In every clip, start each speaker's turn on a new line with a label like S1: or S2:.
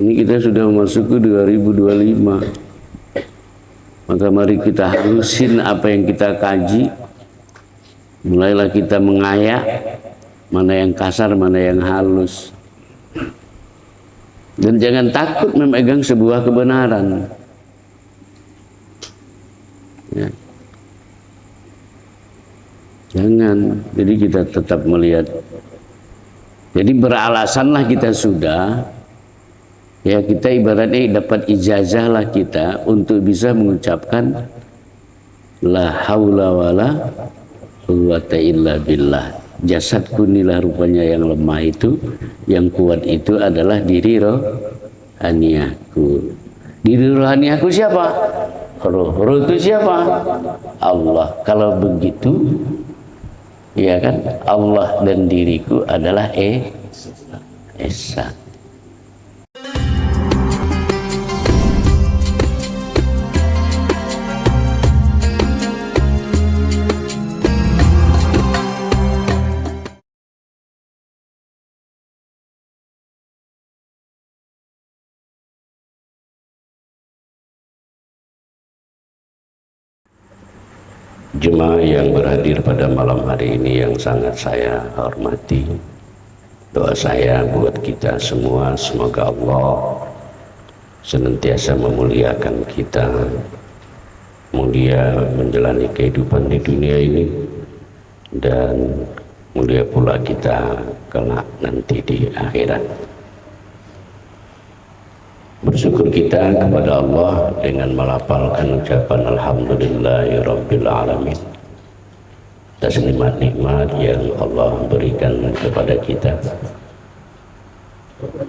S1: Ini kita sudah masuk ke 2025. Maka mari kita halusin apa yang kita kaji. Mulailah kita mengayak mana yang kasar, mana yang halus. Dan jangan takut memegang sebuah kebenaran. Ya. Jangan. Jadi kita tetap melihat. Jadi beralasanlah kita sudah. Ya, kita ibaratnya dapat ijazah lah kita untuk bisa mengucapkan la haula wala quwwata illa billah. Jasadku inilah rupanya yang lemah itu, yang kuat itu adalah diri rohaniaku. Diri rohaniaku siapa? Roh itu siapa? Allah. Kalau begitu, ya kan, Allah dan diriku adalah esa. Jemaah yang berhadir pada malam hari ini yang sangat saya hormati, doa saya buat kita semua, semoga Allah senantiasa memuliakan kita, mulia menjalani kehidupan di dunia ini, dan mulia pula kita kelak nanti di akhirat. Bersyukur kita kepada Allah dengan melafalkan ucapan Alhamdulillahirabbil alamin atas nikmat-nikmat yang Allah berikan kepada kita.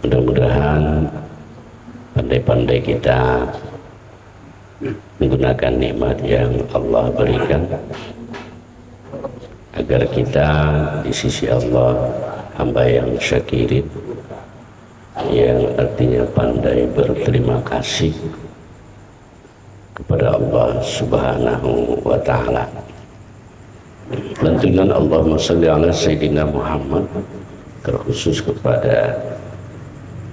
S1: Mudah-mudahan pandai-pandai kita menggunakan nikmat yang Allah berikan agar kita di sisi Allah hamba yang syakirin, yang artinya pandai berterima kasih kepada Allah Subhanahu wa ta'ala. Lantunan Allahumma sholli ala Sayyidina Muhammad terkhusus kepada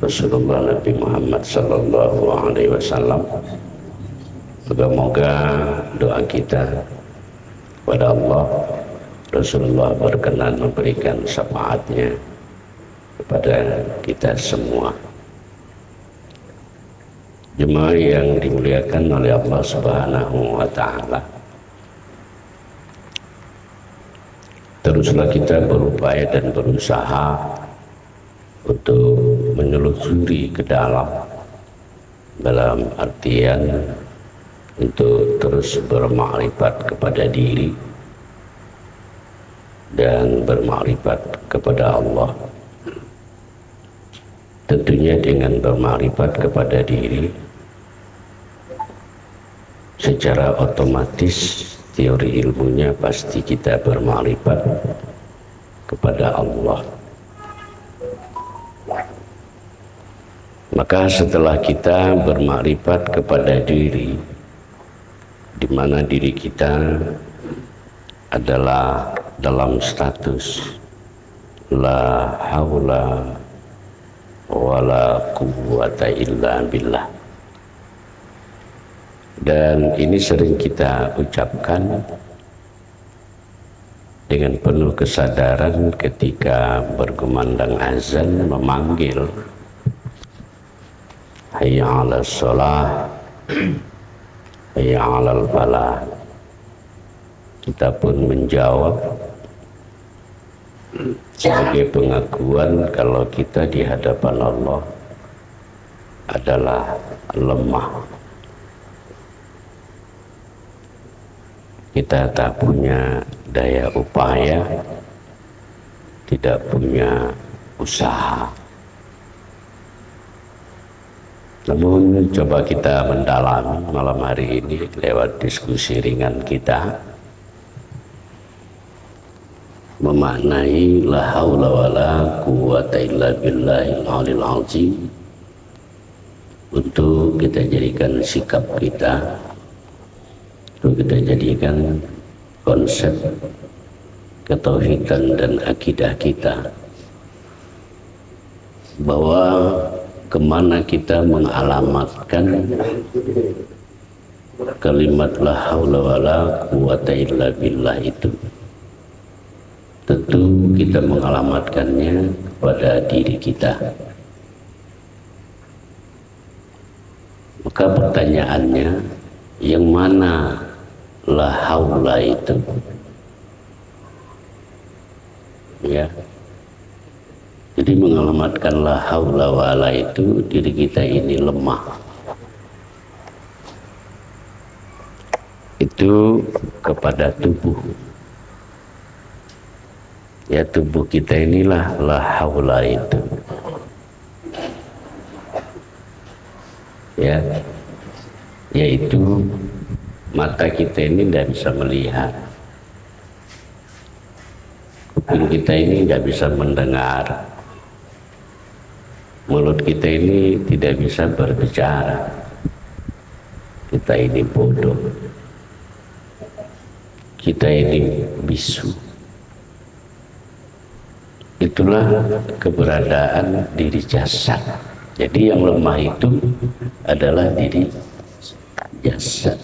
S1: Rasulullah Nabi Muhammad sallallahu alaihi wasallam. Moga-moga doa kita kepada Allah, Rasulullah berkenan memberikan syafaatnya kepada kita semua. Jemaah yang dimuliakan oleh Allah Subhanahu wa ta'ala, teruslah kita berupaya dan berusaha untuk menelusuri ke dalam artian untuk terus bermakrifat kepada diri dan bermakrifat kepada Allah. Tentunya dengan bermakrifat kepada diri, secara otomatis teori ilmunya pasti kita bermakrifat kepada Allah. Maka setelah kita bermakrifat kepada diri, di mana diri kita adalah dalam status la haula wala quwwata illa billah, dan ini sering kita ucapkan dengan penuh kesadaran ketika berkumandang azan memanggil hayya 'alas shalah, hayya 'alal falah. Kita pun menjawab sebagai pengakuan kalau kita di hadapan Allah adalah lemah. Kita tak punya daya upaya, tidak punya usaha. Namun coba kita mendalami malam hari ini lewat diskusi ringan kita, memaknai la haula wala quwwata illa billahil aliyil azim, untuk kita jadikan sikap kita, untuk kita jadikan konsep ketauhidan dan akidah kita, bahwa kemana kita mengalamatkan kalimat la haula wala quwata illa billah itu. Tentu kita mengalamatkannya kepada diri kita. Maka pertanyaannya, yang mana la haula itu? Ya. Jadi mengalamatkan la haula wala itu, diri kita ini lemah. Itu kepada tubuh. Ya, tubuh kita inilah la haula itu. Ya, yaitu mata kita ini tidak bisa melihat, kuping kita ini tidak bisa mendengar, mulut kita ini tidak bisa berbicara, kita ini bodoh, kita ini bisu. Itulah keberadaan diri jasad. Jadi yang lemah itu adalah diri jasad.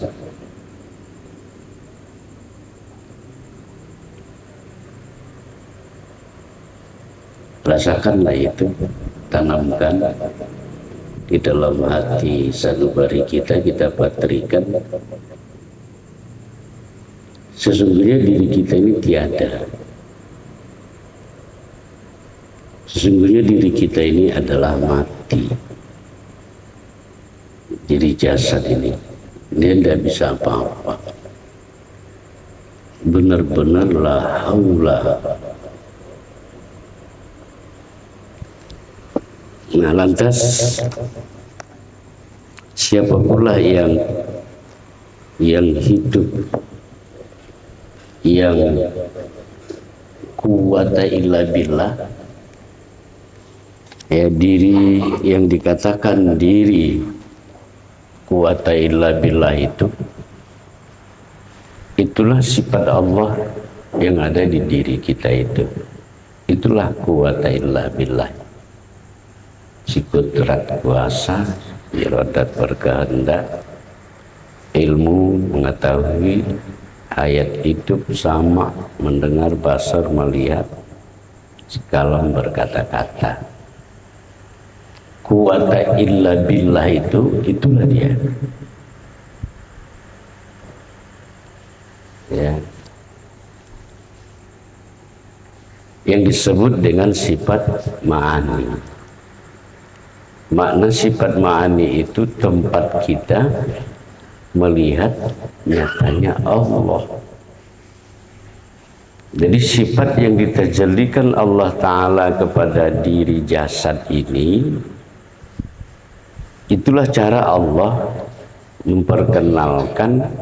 S1: Rasakanlah itu, tanamkan di dalam hati sanubari kita, kita patrikan. Sesungguhnya diri kita ini tiada. Sesungguhnya diri kita ini adalah mati. Diri jasad ini, dia tidak bisa apa-apa. Benar-benar la haula. Nah, lantas siapa pula yang hidup, yang quwata illa billah? Ya, diri yang dikatakan diri quwata illa billah itu, itulah sifat Allah yang ada di diri kita itu. Itulah quwata illa billah. Si kudrat kuasa, iradat berkehendak, ilmu mengetahui, hayat hidup sama, mendengar, basar, melihat, sekalam berkata-kata. Quwata illa billah itu, itulah dia. Ya. Yang disebut dengan sifat ma'ani. Makna sifat ma'ani itu tempat kita melihat nyatanya Allah. Jadi sifat yang ditajallikan Allah Ta'ala kepada diri jasad ini, itulah cara Allah memperkenalkan,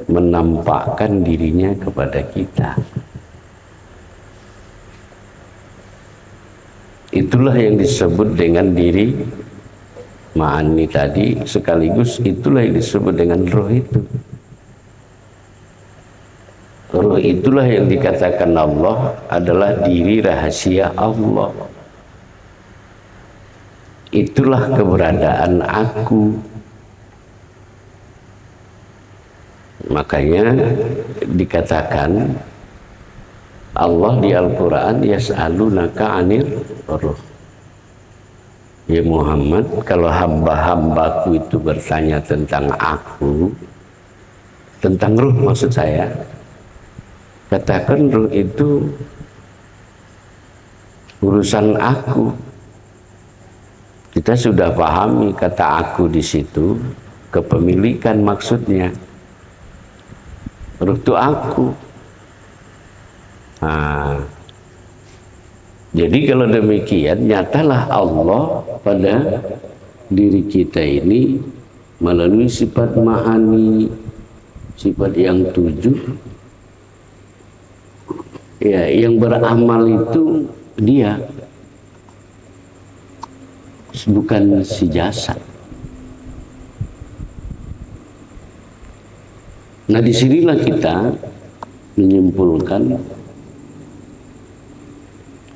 S1: menampakkan dirinya kepada kita. Itulah yang disebut dengan diri ma'ani tadi, sekaligus itulah yang disebut dengan roh itu. Roh itulah yang dikatakan Allah adalah diri rahasia Allah. Itulah keberadaan aku. Makanya dikatakan Allah di Al-Quran, yas'alunaka 'anir ruh. Ya Muhammad, kalau hamba-hambaku itu bertanya tentang aku, tentang ruh maksud saya, katakan ruh itu urusan aku. Kita sudah pahami kata aku di situ, kepemilikan maksudnya. Ruh itu aku. Nah, jadi kalau demikian, nyatalah Allah pada diri kita ini melalui sifat ma'ani, sifat yang 7. Ya, yang beramal itu dia, bukan si jasad. Nah, disinilah kita menyimpulkan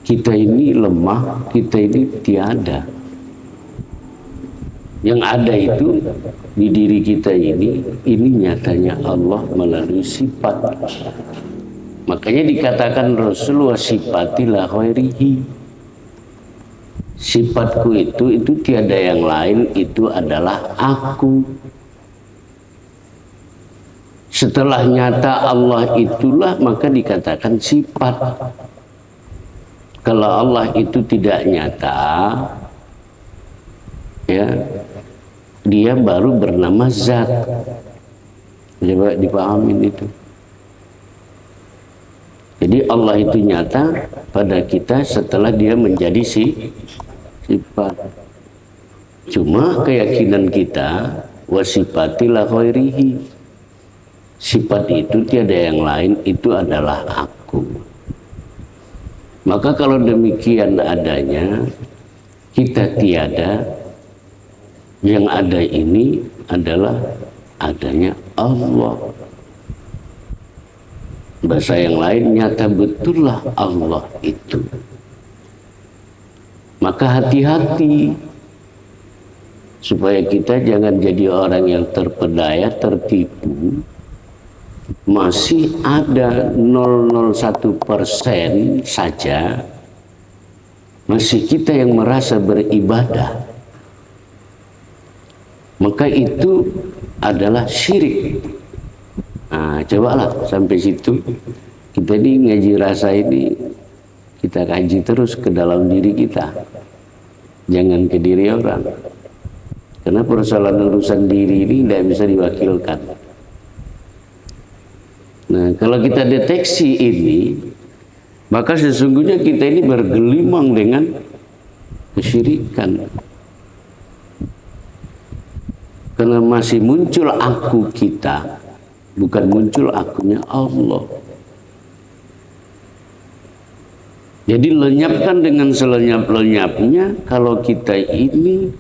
S1: kita ini lemah, kita ini tiada. Yang ada itu di diri kita ini nyatanya Allah melalui sifat. Makanya dikatakan Rasulullah sifatilah khairihi. Sifatku itu tiada yang lain, itu adalah aku. Setelah nyata Allah itulah, maka dikatakan sifat. Kalau Allah itu tidak nyata, ya, dia baru bernama zat. Coba dipahamin itu. Jadi Allah itu nyata pada kita setelah dia menjadi sifat. Cuma keyakinan kita wasifatilah khairihi. Sifat itu tiada yang lain, itu adalah aku. Maka kalau demikian adanya, kita tiada, yang ada ini adalah adanya Allah. Bahasa yang lain, nyata betullah Allah itu. Maka hati-hati supaya kita jangan jadi orang yang terpedaya, tertipu. Masih ada 0,01% saja masih kita yang merasa beribadah. Maka itu adalah syirik. Nah, cobalah sampai situ. Kita ini ngaji rasa ini, kita kaji terus ke dalam diri kita. Jangan ke diri orang. Karena persoalan urusan diri ini tidak bisa diwakilkan. Nah, kalau kita deteksi ini, maka sesungguhnya kita ini bergelimang dengan kesyirikan. Karena masih muncul aku kita, bukan muncul akunya Allah. Jadi lenyapkan dengan selenyap-lenyapnya kalau kita ini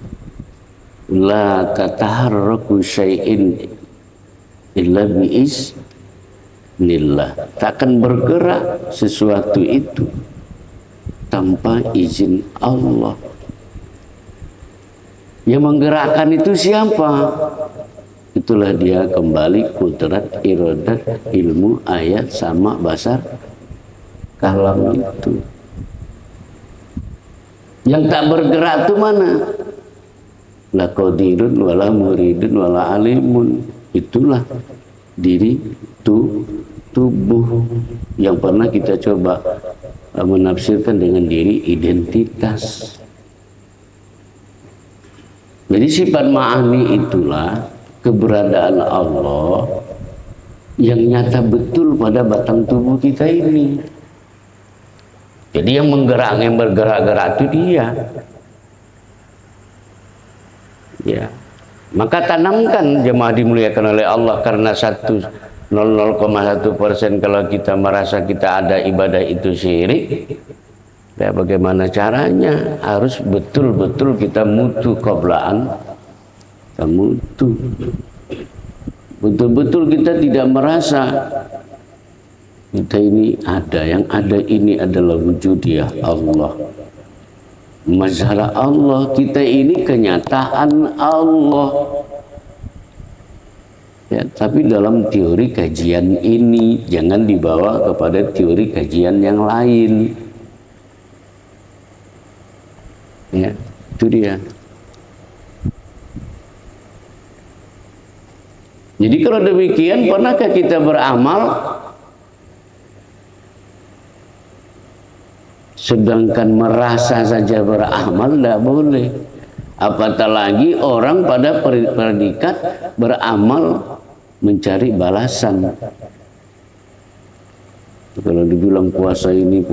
S1: la tataharraku syai'in illa biiznillah. Takkan bergerak sesuatu itu tanpa izin Allah. Yang menggerakkan itu siapa? Itulah dia kembali kudrat, iradat, ilmu, ayat, sama, basar, kalam itu. Yang tak bergerak itu mana? La qadirun wala muridun wala alimun. Itulah diri tubuh yang pernah kita coba menafsirkan dengan diri identitas. Jadi sifat ma'ani itulah keberadaan Allah yang nyata betul pada batang tubuh kita ini. Jadi yang bergerak-gerak itu dia. Ya. Maka tanamkan jemaah dimuliakan oleh Allah, karena 0,1% kalau kita merasa kita ada ibadah itu syirik. Ya, bagaimana caranya? Harus betul-betul kita mutu qoblaan. Kita mutu. Betul-betul kita tidak merasa kita ini ada. Yang ada ini adalah wujudiyah Allah. Mazhar Allah. Kita ini kenyataan Allah. Ya, tapi dalam teori kajian ini jangan dibawa kepada teori kajian yang lain. Ya, itu dia. Jadi kalau demikian, pernahkah kita beramal sedangkan merasa saja beramal? Tidak boleh. Apatah lagi orang pada predikat beramal mencari balasan. Kalau dibilang puasa ini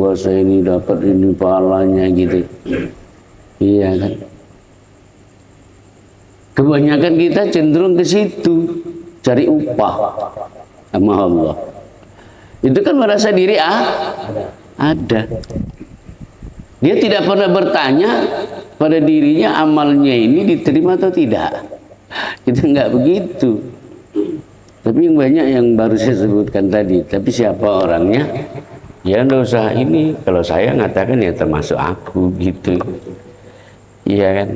S1: dapat ini pahalanya gitu. Iya kan? Kebanyakan kita cenderung ke situ, cari upah sama Allah. Itu kan merasa diri ada. Dia tidak pernah bertanya pada dirinya amalnya ini diterima atau tidak. Kita nggak begitu. Tapi yang banyak yang baru saya sebutkan tadi. Tapi siapa orangnya? Ya nggak usah ini. Kalau saya ngatakan ya termasuk aku gitu. Iya kan?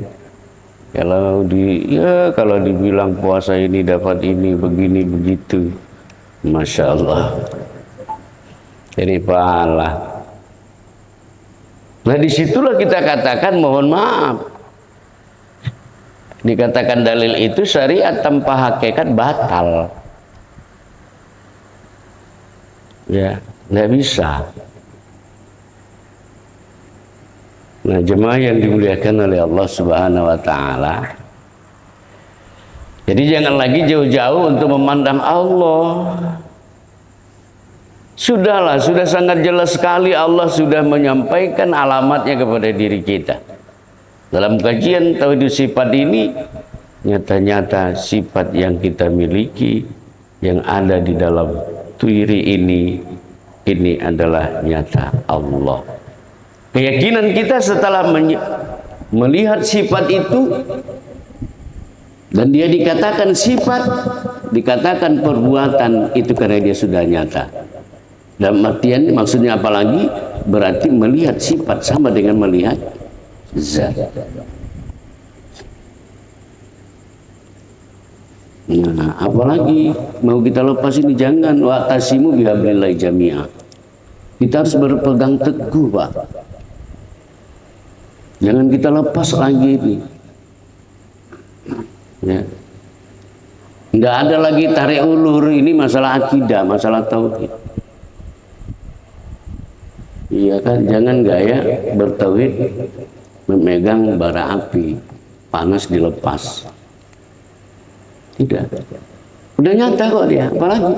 S1: Kalau dibilang puasa ini dapat ini begini begitu, Masya Allah, jadi pahala. Nah disitulah kita katakan mohon maaf, dikatakan dalil itu syariat tanpa hakikat batal, ya nggak bisa. Nah jemaah yang dimuliakan oleh Allah Subhanahu wa Ta'ala, jadi jangan lagi jauh-jauh untuk memandang Allah. Sudahlah, sudah sangat jelas sekali Allah sudah menyampaikan alamatnya kepada diri kita. Dalam kajian tauhid sifat ini, nyata-nyata sifat yang kita miliki, yang ada di dalam diri ini adalah nyata Allah. Keyakinan kita setelah melihat sifat itu, dan dia dikatakan sifat, dikatakan perbuatan, itu karena dia sudah nyata. Dalam artian maksudnya apalagi, berarti melihat sifat sama dengan melihat zat. Nah, apalagi mau kita lepas ini, jangan wa'tasimu bihablillahi jami'ah. Kita harus berpegang teguh, Pak. Jangan kita lepas lagi ini. Ya. Nggak ada lagi tarik ulur, ini masalah akidah, masalah tauhid. Iya kan, jangan gaya bertauhid memegang bara api, panas dilepas. Tidak. Udah nyata kok dia, apalagi.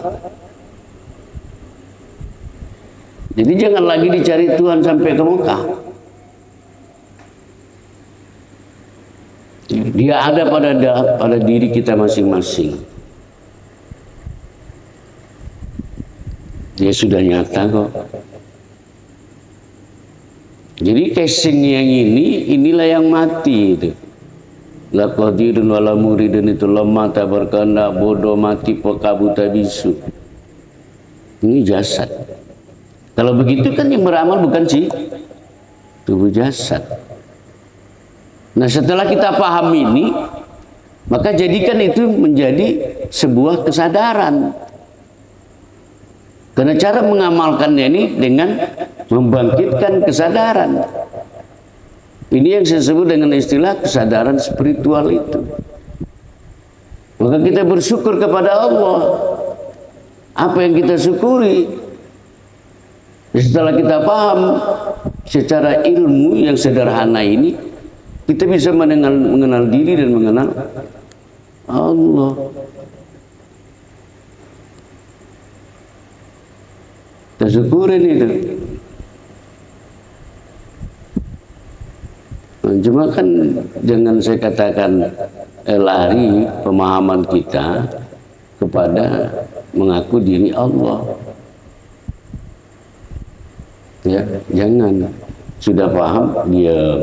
S1: Jadi jangan lagi dicari Tuhan sampai ke Mekah. Dia ada pada diri kita masing-masing. Dia sudah nyata kok. Jadi casing yang inilah yang mati itu. La qadirun wala muridun itu lemah tabarkana, bodoh mati pokabuta bisu. Ini jasad. Kalau begitu kan yang beramal bukan sih tubuh jasad. Nah setelah kita paham ini, maka jadikan itu menjadi sebuah kesadaran. Karena cara mengamalkannya ini dengan membangkitkan kesadaran. Ini yang saya sebut dengan istilah kesadaran spiritual itu. Maka kita bersyukur kepada Allah. Apa yang kita syukuri? Setelah kita paham secara ilmu yang sederhana ini, kita bisa mengenal diri dan mengenal Allah. Kita syukurin itu. Nah, cuma kan jangan saya katakan lari pemahaman kita kepada mengaku diri Allah. Ya, jangan. Sudah paham, diam.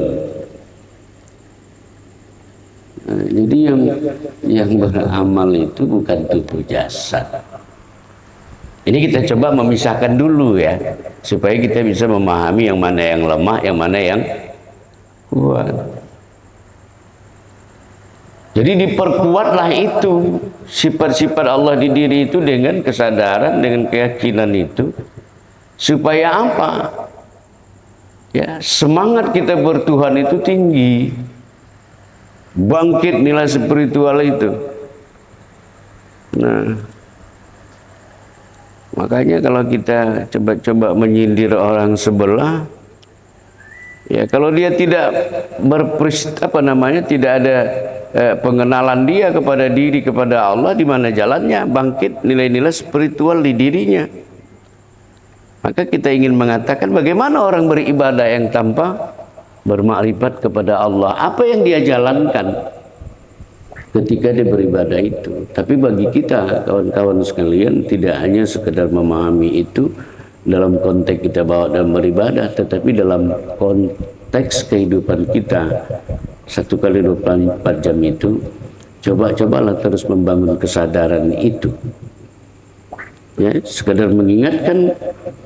S1: Nah, jadi yang beramal itu bukan tubuh jasad. Ini kita coba memisahkan dulu ya, supaya kita bisa memahami yang mana yang lemah, yang mana yang kuat. Jadi diperkuatlah itu sifat-sifat Allah di diri itu dengan kesadaran, dengan keyakinan itu, supaya apa? Ya, semangat kita bertuhan itu tinggi. Bangkit nilai spiritual itu. Nah, makanya kalau kita coba-coba menyindir orang sebelah, ya kalau dia tidak tidak ada pengenalan dia kepada diri, kepada Allah, di mana jalannya bangkit nilai-nilai spiritual di dirinya. Maka kita ingin mengatakan bagaimana orang beribadah yang tanpa bermakrifat kepada Allah, apa yang dia jalankan ketika dia beribadah itu. Tapi bagi kita kawan-kawan sekalian, tidak hanya sekedar memahami itu dalam konteks kita bawa dalam beribadah, tetapi dalam konteks kehidupan kita 1 kali 24 jam itu, cobalah terus membangun kesadaran itu. Ya, sekedar mengingatkan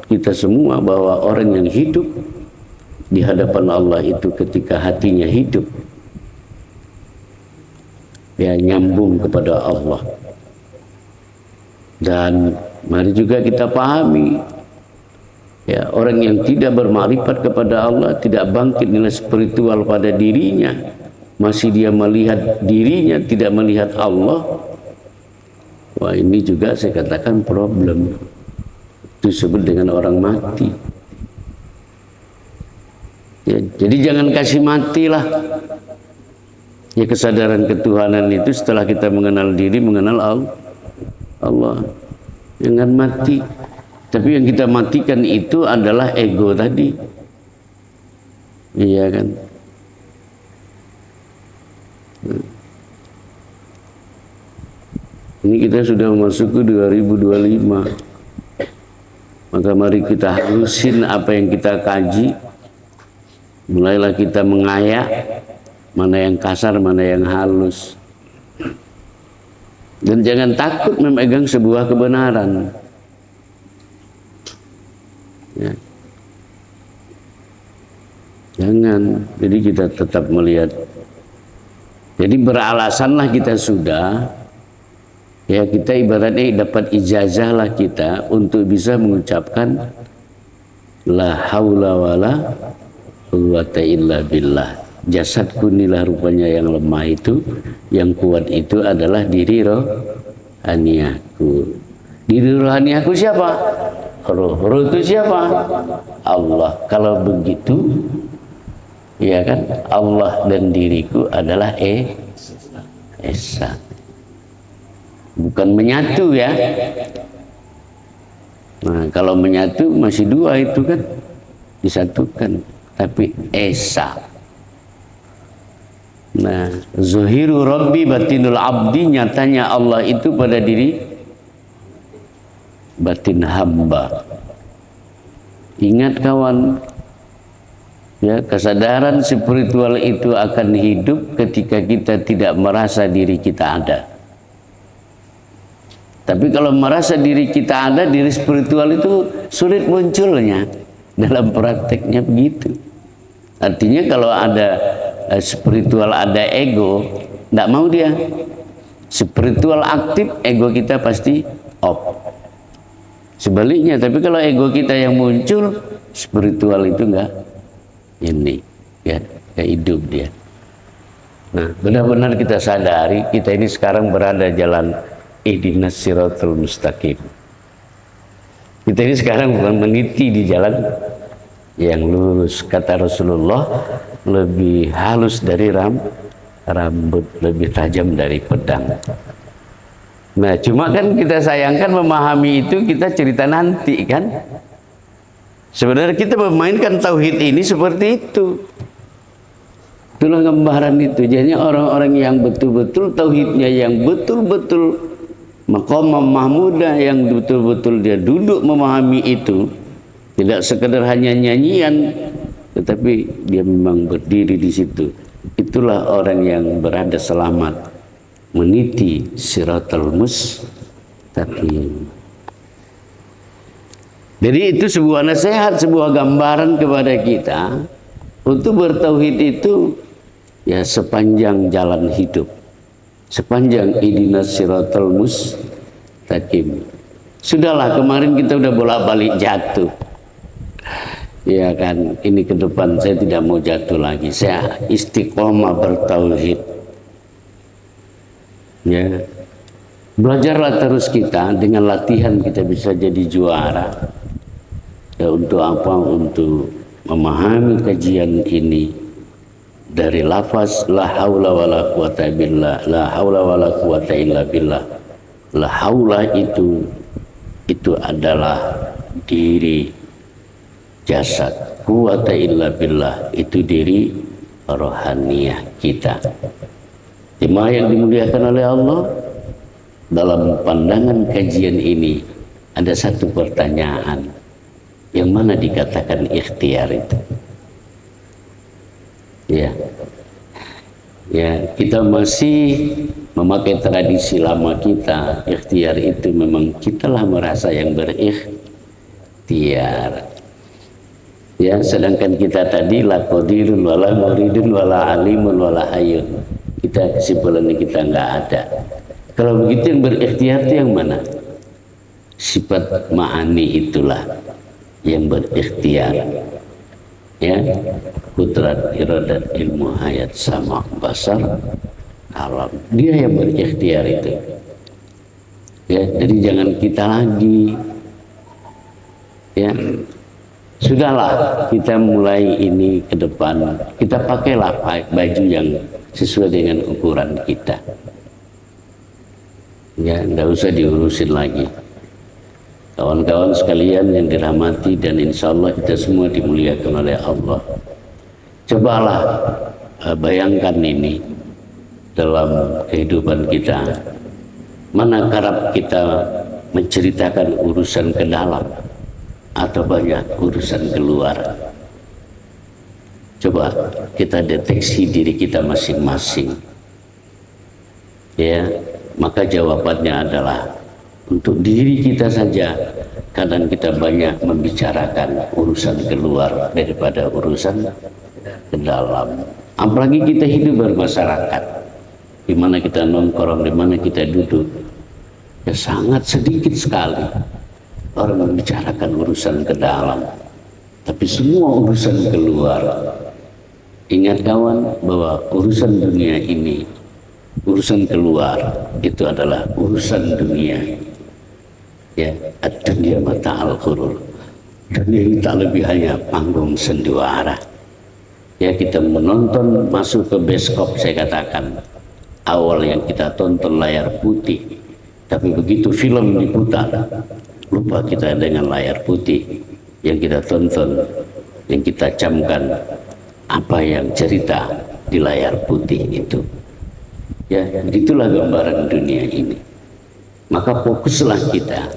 S1: kita semua bahwa orang yang hidup di hadapan Allah itu ketika hatinya hidup, ya nyambung kepada Allah. Dan mari juga kita pahami, ya, orang yang tidak bermakrifat kepada Allah, tidak bangkit nilai spiritual pada dirinya, masih dia melihat dirinya, tidak melihat Allah. Wah, ini juga saya katakan problem. Itu disebut dengan orang mati. Ya, jadi jangan kasih matilah. Ya, kesadaran ketuhanan itu setelah kita mengenal diri, mengenal Allah. Jangan mati. Tapi yang kita matikan itu adalah ego tadi. Iya kan? Ini kita sudah masuk ke 2025. Maka mari kita halusin apa yang kita kaji. Mulailah kita mengayak mana yang kasar, mana yang halus. Dan jangan takut memegang sebuah kebenaran. Ya. Jangan. Jadi kita tetap melihat. Jadi beralasanlah kita sudah. Ya, kita ibaratnya dapat ijazah lah kita untuk bisa mengucapkan la haula wala quwwata illa billah. Jasadku inilah rupanya yang lemah itu, yang kuat itu adalah diri rohaniaku. Diri rohaniaku siapa? Roh itu siapa? Allah. Kalau begitu, ya kan, Allah dan diriku adalah esa. Bukan menyatu ya. Nah, kalau menyatu masih dua itu kan disatukan, tapi esa. Nah, zuhiru rabbi batinul abdi, nyatanya Allah itu pada diri batin hamba. Ingat kawan, ya, kesadaran spiritual itu akan hidup ketika kita tidak merasa diri kita ada. Tapi kalau merasa diri kita ada, diri spiritual itu sulit munculnya. Dalam prakteknya begitu. Artinya kalau ada spiritual, ada ego, tidak mau dia. Spiritual aktif, ego kita pasti off. Sebaliknya, tapi kalau ego kita yang muncul, spiritual itu enggak ini, ya, enggak hidup dia. Nah, benar-benar kita sadari kita ini sekarang berada jalan ihdinas siratal mustaqim. Kita ini sekarang bukan meniti di jalan yang lurus. Kata Rasulullah, lebih halus dari rambut, lebih tajam dari pedang. Nah, cuma kan kita sayangkan memahami itu, kita cerita nanti kan. Sebenarnya kita memainkan tauhid ini seperti itu. Itulah gambaran itu. Jadi orang-orang yang betul-betul tauhidnya, yang betul-betul maqamah mahmudah, yang betul-betul dia duduk memahami itu, tidak sekedar hanya nyanyian, tetapi dia memang berdiri di situ. Itulah orang yang berada selamat, meniti siratal mustaqim. Jadi itu sebuah nasihat, sebuah gambaran kepada kita untuk bertauhid itu, ya, sepanjang jalan hidup. Sepanjang ihdinas siratal mustaqim. Sudahlah, kemarin kita udah bolak-balik jatuh. Ya kan, ini ke depan saya tidak mau jatuh lagi. Saya istiqomah bertauhid. Ya. Belajarlah terus kita, dengan latihan kita bisa jadi juara. Ya, untuk apa? Untuk memahami kajian ini. Dari lafaz la haula wala quwata billah, la haula wala quwata illa billah. La haula itu adalah diri jasad, quwata illa billah itu diri rohaniah kita. Jemaah yang dimuliakan oleh Allah, dalam pandangan kajian ini ada satu pertanyaan, yang mana dikatakan ikhtiar itu. Ya, ya, kita masih memakai tradisi lama kita. Ikhtiar itu memang kitalah merasa yang berikhtiar. Ya, sedangkan kita tadi la qadirun wala muridun wala alimun wala hayyun. kita kesimpulannya kita nggak ada. Kalau begitu yang berikhtiar itu yang mana? Sifat ma'ani itulah yang berikhtiar, ya, kudrat, iradat, ilmu, hayat, sama, basar, alam, dia yang berikhtiar itu, ya. Jadi jangan kita lagi, ya, sudahlah, kita mulai ini ke depan, kita pakailah baju yang sesuai dengan ukuran kita, ya, nggak usah diurusin lagi. Kawan-kawan sekalian yang dirahmati dan insya Allah kita semua dimuliakan oleh Allah. Cobalah bayangkan ini dalam kehidupan kita. Mana kerap kita menceritakan urusan ke dalam atau banyak urusan keluar. Coba kita deteksi diri kita masing-masing. Ya, maka jawabannya adalah untuk diri kita saja. Kadang kita banyak membicarakan urusan keluar daripada urusan ke dalam. Apalagi kita hidup bermasyarakat, di mana kita nongkrong, di mana kita duduk, ya sangat sedikit sekali orang membicarakan urusan ke dalam, tapi semua urusan keluar. Ingat kawan bahwa urusan dunia ini, urusan keluar itu adalah urusan dunia. Ya, ad-dunya mata'al ghurur. Dunia ini tak lebih hanya panggung sandiwara. Ya, kita menonton masuk ke bioskop, saya katakan awal yang kita tonton layar putih, tapi begitu film diputar lupa kita dengan layar putih yang kita tonton, yang kita camkan apa yang cerita di layar putih itu. Ya, itulah gambaran dunia ini. Maka fokuslah kita,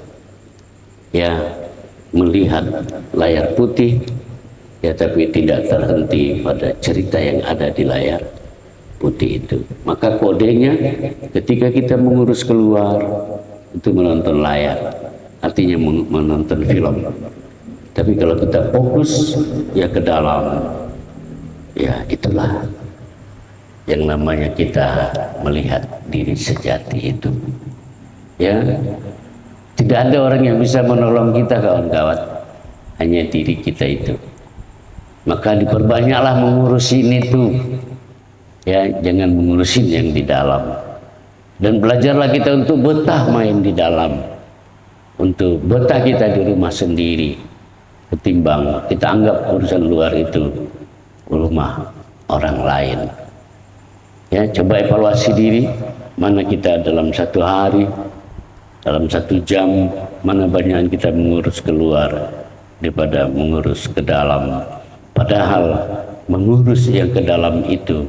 S1: ya, melihat layar putih, ya, tapi tidak terhenti pada cerita yang ada di layar putih itu. Maka kodenya ketika kita mengurus keluar itu menonton layar, artinya menonton film. Tapi kalau kita fokus ya ke dalam, ya itulah yang namanya kita melihat diri sejati itu. Ya, tidak ada orang yang bisa menolong kita kawan-kawan, hanya diri kita itu. Maka diperbanyaklah mengurusin itu, ya, jangan mengurusin yang di dalam. Dan belajarlah kita untuk betah main di dalam, untuk betah kita di rumah sendiri, ketimbang kita anggap urusan luar itu rumah orang lain. Ya, coba evaluasi diri, mana kita dalam satu hari, dalam satu jam, mana banyak kita mengurus keluar daripada mengurus ke dalam. Padahal mengurus yang ke dalam itu,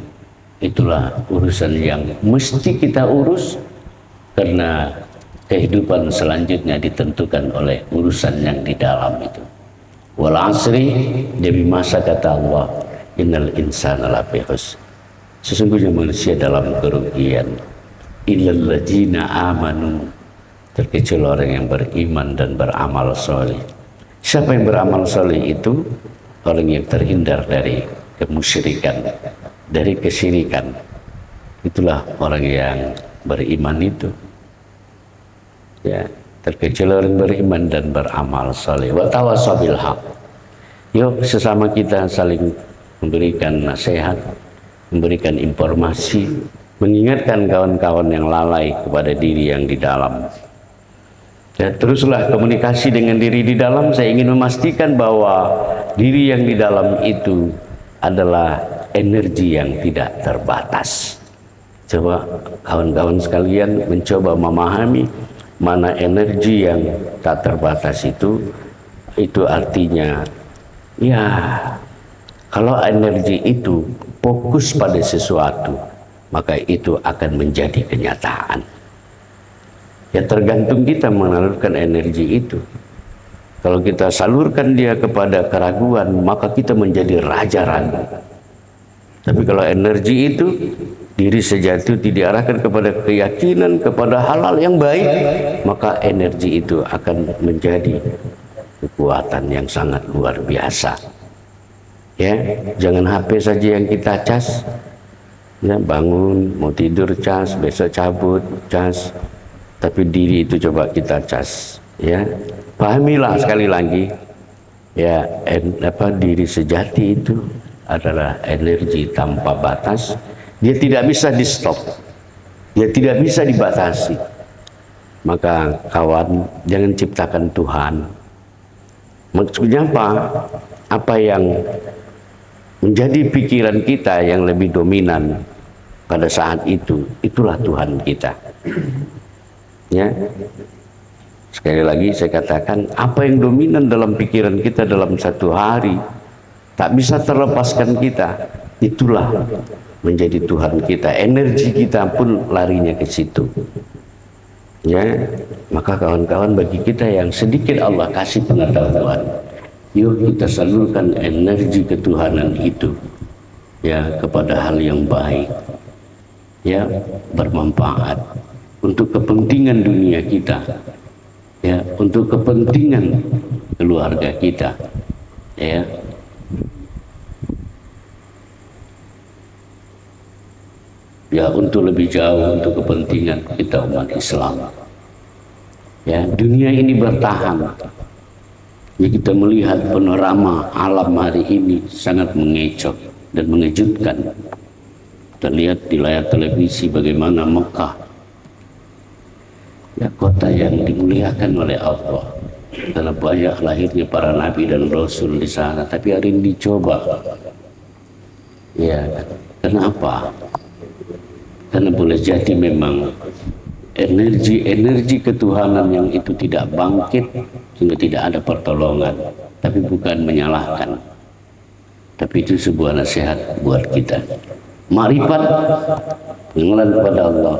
S1: itulah urusan yang mesti kita urus, karena kehidupan selanjutnya ditentukan oleh urusan yang di dalam itu. Wal asri, demi masa kata Allah, innal insana lafi khusr. Sesungguhnya manusia dalam kerugian. Illal ladzina amanu, terkecuali orang yang beriman dan beramal soleh. Siapa yang beramal soleh itu? Orang yang terhindar dari kemusyrikan, dari kesyirikan. Itulah orang yang beriman itu. Ya, terkecuali orang beriman dan beramal soleh. Wa tawassaw bil haq. Yuk sesama kita saling memberikan nasihat, memberikan informasi, mengingatkan kawan-kawan yang lalai kepada diri yang di dalam. Ya, teruslah komunikasi dengan diri di dalam. Saya ingin memastikan bahwa diri yang di dalam itu adalah energi yang tidak terbatas. Coba kawan-kawan sekalian mencoba memahami mana energi yang tak terbatas itu artinya, ya, kalau energi itu fokus pada sesuatu, maka itu akan menjadi kenyataan. Ya, tergantung kita mengalurkan energi itu. Kalau kita salurkan dia kepada keraguan, maka kita menjadi raja ragu. Tapi kalau energi itu, diri sejati diarahkan kepada keyakinan, kepada hal-hal yang baik, maka energi itu akan menjadi kekuatan yang sangat luar biasa. Ya, jangan HP saja yang kita cas, Ya, bangun, mau tidur cas, besok cabut cas, tapi diri itu coba kita cas. Ya, pahamilah sekali lagi. Ya, diri sejati itu adalah energi tanpa batas. Dia tidak bisa di stop, dia tidak bisa dibatasi. Maka kawan, jangan ciptakan Tuhan. Maksudnya apa? Apa yang menjadi pikiran kita yang lebih dominan pada saat itu, itulah Tuhan kita. Ya, sekali lagi saya katakan, apa yang dominan dalam pikiran kita dalam satu hari tak bisa terlepaskan kita, itulah menjadi Tuhan kita. Energi kita pun larinya ke situ. Ya, maka kawan-kawan, bagi kita yang sedikit Allah kasih pengetahuan, yuk kita salurkan energi ketuhanan itu ya kepada hal yang baik, ya, bermanfaat untuk kepentingan dunia kita, ya, untuk kepentingan keluarga kita, ya. Ya, untuk lebih jauh, untuk kepentingan kita umat Islam. Ya, dunia ini bertahan. Ya, kita melihat panorama alam hari ini sangat mengecoh dan mengejutkan. Kita lihat di layar televisi bagaimana Mekah, ya, kota yang dimuliakan oleh Allah, karena banyak lahirnya para nabi dan rasul di sana. Tapi hari ini dicoba. Ya, kenapa? Karena boleh jadi memang energi ketuhanan yang itu tidak bangkit, sehingga tidak ada pertolongan. Tapi bukan menyalahkan, tapi itu sebuah nasihat buat kita. Ma'rifat, pengenalan kepada Allah,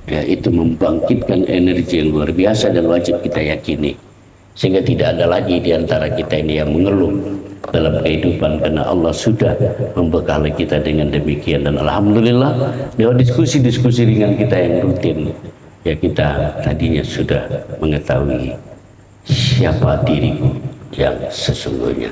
S1: ya, itu membangkitkan energi yang luar biasa dan wajib kita yakini, sehingga tidak ada lagi di antara kita ini yang mengeluh dalam kehidupan, karena Allah sudah membekali kita dengan demikian. Dan alhamdulillah lewat diskusi-diskusi ringan kita yang rutin, ya, kita tadinya sudah mengetahui siapa diriku yang sesungguhnya.